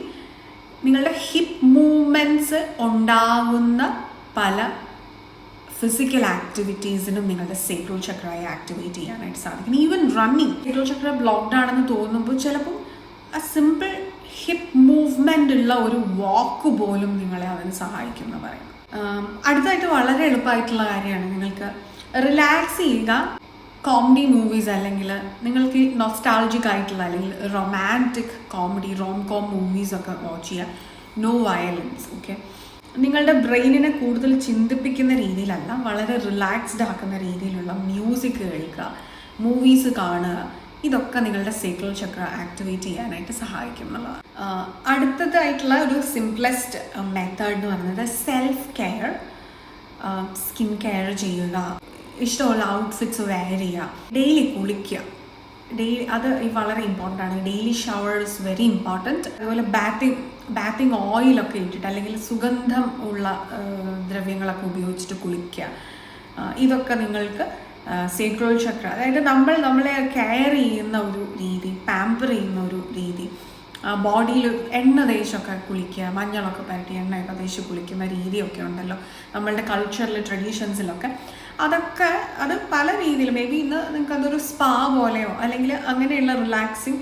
നിങ്ങളുടെ ഹിപ്പ് മൂവ്മെൻറ്റ്സ് ഉണ്ടാകുന്ന പല ഫിസിക്കൽ ആക്ടിവിറ്റീസിനും നിങ്ങളുടെ സേക്രൽ ചക്രയെ ആക്ടിവേറ്റ് ചെയ്യാനായിട്ട് സാധിക്കും. ഈവൻ റണ്ണിങ്, സേക്രൽ ചക്ര ബ്ലോക്ക്ഡ് ആണെന്ന് തോന്നുമ്പോൾ ചിലപ്പോൾ ആ സിമ്പിൾ ഹിപ്പ് മൂവ്മെൻ്റ് ഉള്ള ഒരു വാക്ക് പോലും നിങ്ങളെ അതിന് സഹായിക്കും എന്ന് പറയും. അടുത്തായിട്ട് വളരെ എളുപ്പമായിട്ടുള്ള കാര്യമാണ്, നിങ്ങൾക്ക് റിലാക്സ് ചെയ്യുക. കോമഡി മൂവീസ് അല്ലെങ്കിൽ നിങ്ങൾക്ക് നൊസ്റ്റാൾജിക് ആയിട്ടുള്ള അല്ലെങ്കിൽ റൊമാൻറ്റിക് കോമഡി, റോം കോം മൂവീസൊക്കെ വാച്ച് ചെയ്യുക. No violence. ഓക്കെ, നിങ്ങളുടെ ബ്രെയിനിനെ കൂടുതൽ ചിന്തിപ്പിക്കുന്ന രീതിയിലല്ല, വളരെ റിലാക്സ്ഡ് ആക്കുന്ന രീതിയിലുള്ള മ്യൂസിക് കേൾക്കുക, മൂവീസ് കാണുക. ഇതൊക്കെ നിങ്ങളുടെ സേക്രൽ ചക്ര ആക്ടിവേറ്റ് ചെയ്യാനായിട്ട് സഹായിക്കും എന്നുള്ളതാണ്. അടുത്തതായിട്ടുള്ള ഒരു സിംപ്ലസ്റ്റ് മെത്തേഡ് എന്ന് പറയുന്നത് സെൽഫ് കെയർ. സ്കിൻ കെയർ ചെയ്യുക, ഇഷ്ടമുള്ള ഔട്ട്ഫിറ്റ്സ് വെയർ ചെയ്യുക, ഡെയിലി കുളിക്കുക. അത് വളരെ ഇമ്പോർട്ടൻ്റ് ആണ്. Daily shower is very important. അതുപോലെ ബാത്തിങ് ഓയിലൊക്കെ ഇട്ടിട്ട് അല്ലെങ്കിൽ സുഗന്ധം ഉള്ള ദ്രവ്യങ്ങളൊക്കെ ഉപയോഗിച്ചിട്ട് കുളിക്കുക. ഇതൊക്കെ നിങ്ങൾക്ക് സേക്രൽ ചക്ര, അതായത് നമ്മളെ കെയർ ചെയ്യുന്ന ഒരു രീതി, പാമ്പർ ചെയ്യുന്ന ഒരു രീതി, ബോഡിയിൽ എണ്ണ തേച്ചൊക്കെ കുളിക്കുക, മഞ്ഞളൊക്കെ പരട്ടി എണ്ണയൊക്കെ തേച്ച് കുളിക്കുന്ന രീതിയൊക്കെ ഉണ്ടല്ലോ നമ്മളുടെ കൾച്ചറിൽ, ട്രഡീഷൻസിലൊക്കെ. അത് പല രീതിയിൽ, മേ ബി ഇന്ന് നിങ്ങൾക്ക് അതൊരു സ്പാ പോലെയോ അല്ലെങ്കിൽ അങ്ങനെയുള്ള റിലാക്സിങ്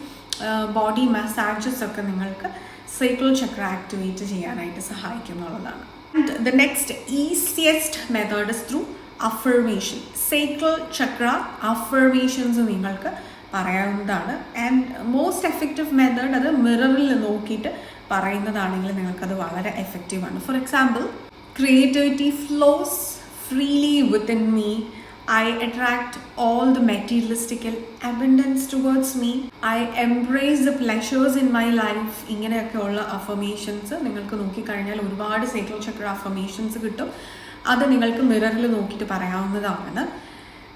ബോഡി മസാജസ് ഒക്കെ നിങ്ങൾക്ക് സേക്രൽ ചക്ര ആക്ടിവേറ്റ് ചെയ്യാനായിട്ട് സഹായിക്കുന്നുള്ളതാണ്. And the next easiest method is through affirmation. Sacral chakra affirmations നിങ്ങൾക്ക് പറയാവുന്നതാണ്. ആൻഡ് മോസ്റ്റ് എഫക്റ്റീവ് മെത്തേഡ് അത് മിററിൽ നോക്കിയിട്ട് പറയുന്നതാണെങ്കിൽ നിങ്ങൾക്കത് വളരെ എഫക്റ്റീവാണ്. For example, creativity flows freely within me. I attract all the materialistic abundance towards me. I embrace the pleasures in my life. ഇങ്ങനെയൊക്കെയുള്ള affirmations നിങ്ങൾക്ക് നോക്കിക്കഴിഞ്ഞാൽ ഒരുപാട് സേക്രൽ ചക്ര അഫർമേഷൻസ് കിട്ടും. അത് നിങ്ങൾക്ക് മിററിൽ നോക്കിയിട്ട് പറയാവുന്നതാണ്.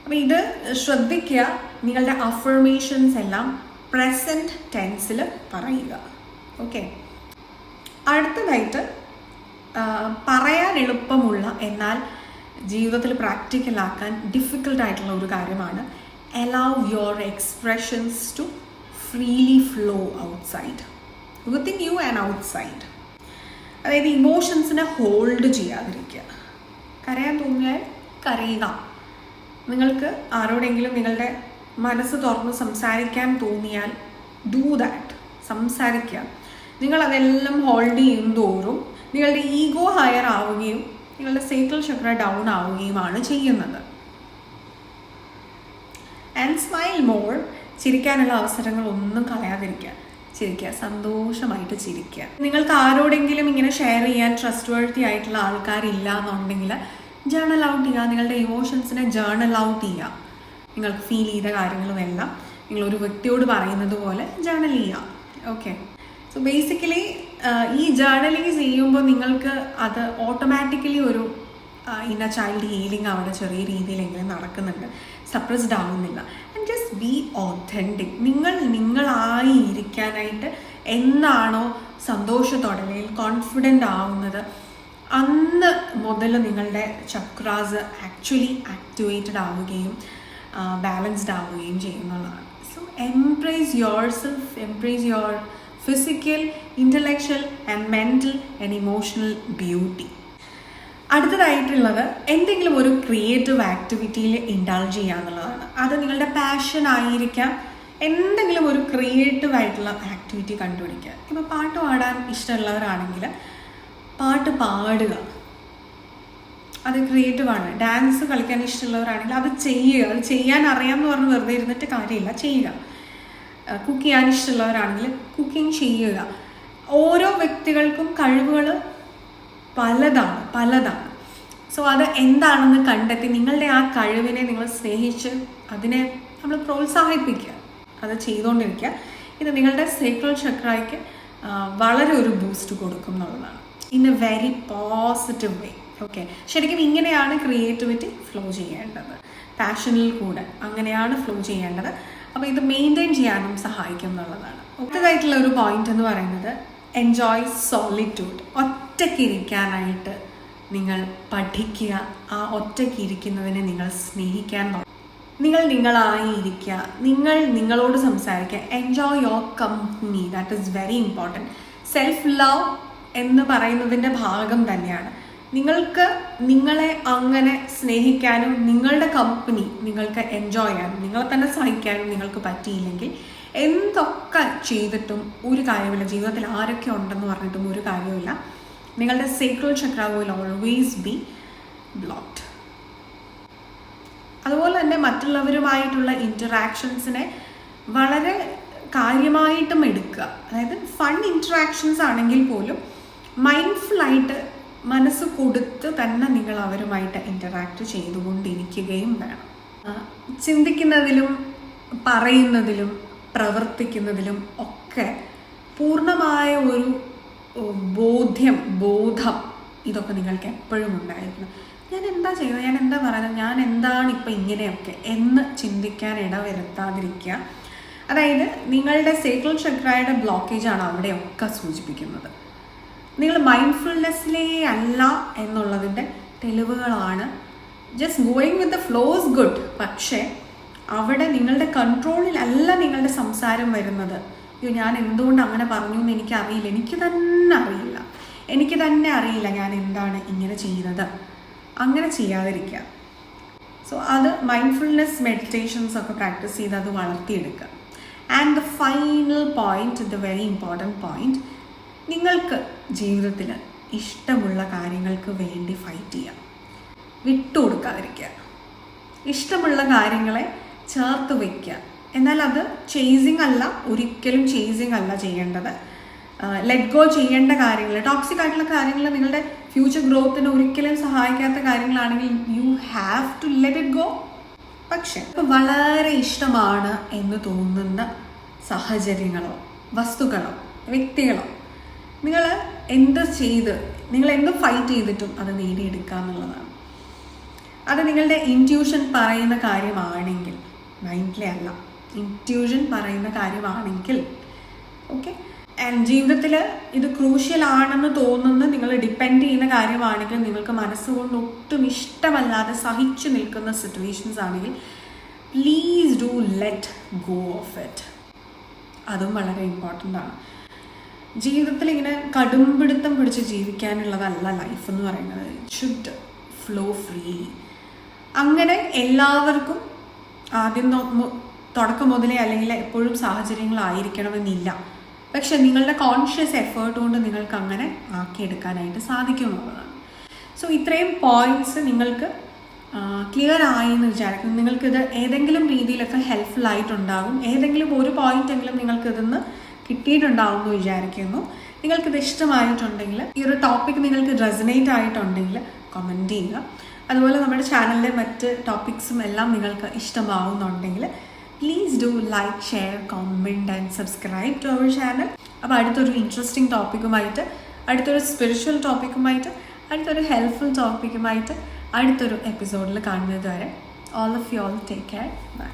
അപ്പോൾ ഇത് ശ്രദ്ധിക്കുക, നിങ്ങളുടെ അഫർമേഷൻസ് എല്ലാം പ്രസൻറ്റ് ടെൻസിൽ പറയുക. ഓക്കെ, അടുത്തതായിട്ട് പറയാൻ എളുപ്പമുള്ള എന്നാൽ ജീവിതത്തിൽ പ്രാക്ടിക്കലാക്കാൻ ഡിഫിക്കൽട്ടായിട്ടുള്ള ഒരു കാര്യമാണ് allow your expressions to freely flow outside, within you and outside. അതായത് ഇമോഷൻസിനെ ഹോൾഡ് ചെയ്യാതിരിക്കുക. കരയാൻ തോന്നിയാൽ കരയുക. നിങ്ങൾക്ക് ആരോടെങ്കിലും നിങ്ങളുടെ മനസ്സ് തുറന്ന് സംസാരിക്കാൻ തോന്നിയാൽ ഡൂ ദാറ്റ്, സംസാരിക്കുക. നിങ്ങളതെല്ലാം ഹോൾഡ് ചെയ്യും തോറും നിങ്ങളുടെ ഈഗോ ഹയർ ആവുകയും നിങ്ങളുടെ സേക്രൽ ചക്ര ഡൗൺ ആവുകയുമാണ് ചെയ്യുന്നത്. And smile more. ചിരിക്കാനുള്ള അവസരങ്ങളൊന്നും കളയാതിരിക്കുക. ചിരിക്കുക, സന്തോഷമായിട്ട് ചിരിക്കുക. നിങ്ങൾക്ക് ആരോടെങ്കിലും ഇങ്ങനെ ഷെയർ ചെയ്യാൻ ട്രസ്റ്റ് വർത്തി ആയിട്ടുള്ള ആൾക്കാരില്ല എന്നുണ്ടെങ്കിൽ ജേർണൽ ഔട്ട് ചെയ്യുക. നിങ്ങളുടെ ഇമോഷൻസിനെ ജേർണൽ ഔട്ട് ചെയ്യുക. നിങ്ങൾക്ക് ഫീൽ ചെയ്ത കാര്യങ്ങളുമെല്ലാം നിങ്ങളൊരു വ്യക്തിയോട് പറയുന്നത് പോലെ ജേർണൽ ചെയ്യുക. ഓക്കെ, സോ ബേസിക്കലി ഈ ജേർണലിങ് ചെയ്യുമ്പോൾ നിങ്ങൾക്ക് അത് ഓട്ടോമാറ്റിക്കലി ഒരു ഇന്നർ ചൈൽഡ് ഹീലിംഗ് അവിടെ ചെറിയ രീതിയിലെങ്കിലും നടക്കുന്നുണ്ട്, സപ്രസ്ഡ് ആവുന്നില്ല. And just be authentic. നിങ്ങളായി ഇരിക്കാനായിട്ട് എന്നാണോ സന്തോഷത്തോടെ അല്ലെങ്കിൽ കോൺഫിഡൻ്റ് ആവുന്നത് അന്ന് മുതൽ നിങ്ങളുടെ ചക്രാസ് ആക്ച്വലി ആക്ടിവേറ്റഡ് ആവുകയും ബാലൻസ്ഡ് ആവുകയും ചെയ്യുന്നതാണ്. So embrace yourself, embrace your physical, intellectual and mental and emotional beauty. അടുത്തതായിട്ടുള്ളത് എന്തെങ്കിലും ഒരു ക്രിയേറ്റീവ് ആക്ടിവിറ്റിയിൽ ഇൻഡൾജ് ചെയ്യുക എന്നുള്ളതാണ്. അത് നിങ്ങളുടെ പാഷൻ ആയിരിക്കാം. എന്തെങ്കിലും ഒരു ക്രിയേറ്റീവ് ആയിട്ടുള്ള ആക്ടിവിറ്റി കണ്ടുപിടിക്കുക. ഇപ്പോൾ പാട്ട് പാടാൻ ഇഷ്ടമുള്ളവരാണെങ്കിൽ പാട്ട് പാടുക, അത് ക്രിയേറ്റീവാണ്. ഡാൻസ് കളിക്കാൻ ഇഷ്ടമുള്ളവരാണെങ്കിൽ അത് ചെയ്യുക. അത് ചെയ്യാൻ അറിയാമെന്ന് പറഞ്ഞ് വെറുതെ ഇരുന്നിട്ട് കാര്യമില്ല, ചെയ്യുക. കുക്ക് ചെയ്യാൻ ഇഷ്ടമുള്ളവരാണെങ്കിൽ കുക്കിംഗ് ചെയ്യുക. ഓരോ വ്യക്തികൾക്കും കഴിവുകൾ പലതാണ്. സോ അത് എന്താണെന്ന് കണ്ടെത്തി നിങ്ങളുടെ ആ കഴിവിനെ നിങ്ങൾ സ്നേഹിച്ച് അതിനെ നമ്മൾ പ്രോത്സാഹിപ്പിക്കുക, അത് ചെയ്തുകൊണ്ടിരിക്കുക. ഇത് നിങ്ങളുടെ സേക്രൽ ചക്രയ്ക്ക് വളരെ ഒരു ബൂസ്റ്റ് കൊടുക്കും എന്നുള്ളതാണ്, in A very positive way. Okay, ശരിക്കും ഇങ്ങനെയാണ് ക്രിയേറ്റിവിറ്റി ഫ്ലോ ചെയ്യേണ്ടത്, പാഷനിൽ കൂടെ അങ്ങനെയാണ് ഫ്ലോ ചെയ്യേണ്ടത്. അപ്പോൾ ഇത് മെയിൻറ്റെയിൻ ചെയ്യാനും സഹായിക്കും എന്നുള്ളതാണ്. അടുത്തതായിട്ടുള്ള ഒരു പോയിന്റ് എന്ന് പറയുന്നത് എൻജോയ് സോളിറ്റ്യൂഡ്. ഒറ്റയ്ക്കിരിക്കാനായിട്ട് നിങ്ങൾ പഠിക്കുക. ആ ഒറ്റയ്ക്കിരിക്കുന്നതിനെ നിങ്ങൾ സ്നേഹിക്കാൻ തുടങ്ങുക. നിങ്ങൾ നിങ്ങളായി ഇരിക്കുക, നിങ്ങളോട് സംസാരിക്കുക. Enjoy your company, that is very important. Self love എന്ന് പറയുന്നതിൻ്റെ ഭാഗം തന്നെയാണ്. നിങ്ങൾക്ക് നിങ്ങളെ അങ്ങനെ സ്നേഹിക്കാനും നിങ്ങളുടെ കമ്പനി നിങ്ങൾക്ക് എൻജോയ് ചെയ്യാനും നിങ്ങളെ തന്നെ സഹിക്കാനും നിങ്ങൾക്ക് പറ്റിയില്ലെങ്കിൽ എന്തൊക്കെ ചെയ്തിട്ടും ഒരു കാര്യമില്ല. ജീവിതത്തിൽ ആരൊക്കെ ഉണ്ടെന്ന് പറഞ്ഞിട്ടും ഒരു കാര്യമില്ല. നിങ്ങളുടെ sacral Chakra will always be blocked. അതുപോലെ തന്നെ മറ്റുള്ളവരുമായിട്ടുള്ള ഇൻറ്ററാക്ഷൻസിനെ വളരെ കാര്യമായിട്ടും എടുക്കുക. അതായത് ഫൺ ഇൻറ്ററാക്ഷൻസ് ആണെങ്കിൽ പോലും മൈൻഡ്ഫുള്ളായിട്ട് മനസ്സ് കൊടുത്ത് തന്നെ നിങ്ങൾ അവരുമായിട്ട് ഇൻറ്ററാക്ട് ചെയ്തുകൊണ്ടിരിക്കുകയും വേണം. ചിന്തിക്കുന്നതിലും പറയുന്നതിലും പ്രവർത്തിക്കുന്നതിലും ഒക്കെ പൂർണ്ണമായ ഒരു ബോധം ഇതൊക്കെ നിങ്ങൾക്ക് എപ്പോഴും ഉണ്ടായിരിക്കണം. ഞാൻ എന്താ ചെയ്യുന്നത്, ഞാൻ എന്താ പറയുന്നത്, ഞാൻ എന്താണ് ഇപ്പം ഇങ്ങനെയൊക്കെ എന്ന് ചിന്തിക്കാൻ ഇടവരുത്താതിരിക്കുക. അതായത് നിങ്ങളുടെ സേക്രൽ ചക്രയുടെ ബ്ലോക്കേജാണ് അവിടെയൊക്കെ സൂചിപ്പിക്കുന്നത്. നിങ്ങൾ മൈൻഡ്ഫുൾനെസ്സിലേ അല്ല എന്നുള്ളതിൻ്റെ തെളിവുകളാണ്. Just going with the flow is good, പക്ഷേ അവിടെ നിങ്ങളുടെ കൺട്രോളിലല്ല നിങ്ങളുടെ സംസാരം വരുന്നത്. അയ്യോ ഞാൻ എന്തുകൊണ്ട് അങ്ങനെ പറഞ്ഞു എന്ന് എനിക്കറിയില്ല, എനിക്ക് തന്നെ അറിയില്ല ഞാൻ എന്താണ് ഇങ്ങനെ ചെയ്യുന്നത്. അങ്ങനെ ചെയ്യാതിരിക്കുക. സോ അത് മൈൻഡ്ഫുൾനെസ് മെഡിറ്റേഷൻസ് ഒക്കെ പ്രാക്ടീസ് ചെയ്ത് അത് വളർത്തിയെടുക്കുക. And the final point, the very important point, നിങ്ങൾക്ക് ജീവിതത്തിൽ ഇഷ്ടമുള്ള കാര്യങ്ങൾക്ക് വേണ്ടി ഫൈറ്റ് ചെയ്യാം, വിട്ടുകൊടുക്കാതിരിക്കുക. ഇഷ്ടമുള്ള കാര്യങ്ങളെ ചേർത്ത് വയ്ക്കുക. എന്നാൽ അത് ചേസിങ് അല്ല, ഒരിക്കലും ചേസിങ് അല്ല ചെയ്യേണ്ടത്. ലെറ്റ് ഗോ ചെയ്യേണ്ട കാര്യങ്ങൾ, ടോക്സിക് ആയിട്ടുള്ള കാര്യങ്ങൾ, നിങ്ങളുടെ ഫ്യൂച്ചർ ഗ്രോത്തിന് ഒരിക്കലും സഹായിക്കാത്ത കാര്യങ്ങളാണെങ്കിൽ you have to let it go. പക്ഷെ ഇപ്പോൾ വളരെ ഇഷ്ടമാണ് എന്ന് തോന്നുന്ന സാഹചര്യങ്ങളോ വസ്തുക്കളോ വ്യക്തികളോ നിങ്ങൾ എന്ത് ഫൈറ്റ് ചെയ്തിട്ടും അത് നേടിയെടുക്കുക എന്നുള്ളതാണ്. അത് നിങ്ങളുടെ ഇൻറ്റ്യൂഷൻ പറയുന്ന കാര്യമാണെങ്കിൽ, മൈൻഡിലെ അല്ല, ഇൻറ്റ്യൂഷൻ പറയുന്ന കാര്യമാണെങ്കിൽ ഓക്കെ. ആൻഡ് ജീവിതത്തിൽ ഇത് ക്രൂഷ്യൽ ആണെന്ന് തോന്നുന്ന, നിങ്ങൾ ഡിപ്പെൻഡ് ചെയ്യുന്ന കാര്യമാണെങ്കിൽ, നിങ്ങൾക്ക് മനസ്സുകൊണ്ട് ഒട്ടും ഇഷ്ടമല്ലാതെ സഹിച്ചു നിൽക്കുന്ന സിറ്റുവേഷൻസ് ആണെങ്കിൽ please do let go of it. അതും വളരെ ഇമ്പോർട്ടൻ്റ് ആണ്. ജീവിതത്തിൽ ഇങ്ങനെ കടുംപിടുത്തം പിടിച്ച് ജീവിക്കാനുള്ളതല്ല ലൈഫ് എന്ന് പറയുന്നത്. It should flow free. അങ്ങനെ എല്ലാവർക്കും ആദ്യം തുടക്കം മുതലേ അല്ലെങ്കിൽ എപ്പോഴും സാഹചര്യങ്ങളായിരിക്കണമെന്നില്ല. പക്ഷെ നിങ്ങളുടെ കോൺഷ്യസ് എഫേർട്ട് കൊണ്ട് നിങ്ങൾക്ക് അങ്ങനെ ആക്കിയെടുക്കാനായിട്ട് സാധിക്കുമെന്നുള്ളതാണ്. സോ ഇത്രയും പോയിന്റ്സ് നിങ്ങൾക്ക് ക്ലിയർ ആയി എന്ന് വിചാരിക്കുന്നു. നിങ്ങൾക്കിത് ഏതെങ്കിലും രീതിയിലൊക്കെ ഹെൽപ്ഫുൾ ആയിട്ടുണ്ടാകും. ഏതെങ്കിലും ഒരു പോയിന്റെങ്കിലും നിങ്ങൾക്കിതൊന്ന് കിട്ടിയിട്ടുണ്ടാവും എന്ന് വിചാരിക്കുന്നു. നിങ്ങൾക്കിത് ഇഷ്ടമായിട്ടുണ്ടെങ്കിൽ, ഈ ഒരു ടോപ്പിക് നിങ്ങൾക്ക് റെസനേറ്റ് ആയിട്ടുണ്ടെങ്കിൽ കമൻറ്റ് ചെയ്യുക. അതുപോലെ നമ്മുടെ ചാനലിലെ മറ്റ് ടോപ്പിക്സും എല്ലാം നിങ്ങൾക്ക് ഇഷ്ടമാവുന്നുണ്ടെങ്കിൽ please do like, share, comment and subscribe to our channel. അപ്പോൾ അടുത്തൊരു ഇൻട്രസ്റ്റിംഗ് ടോപ്പിക്കുമായിട്ട്, അടുത്തൊരു സ്പിരിച്വൽ ടോപ്പിക്കുമായിട്ട്, അടുത്തൊരു ഹെൽപ്ഫുൾ ടോപ്പിക്കുമായിട്ട് അടുത്തൊരു എപ്പിസോഡിൽ കാണുന്നത് വരെ all of you all take care. By.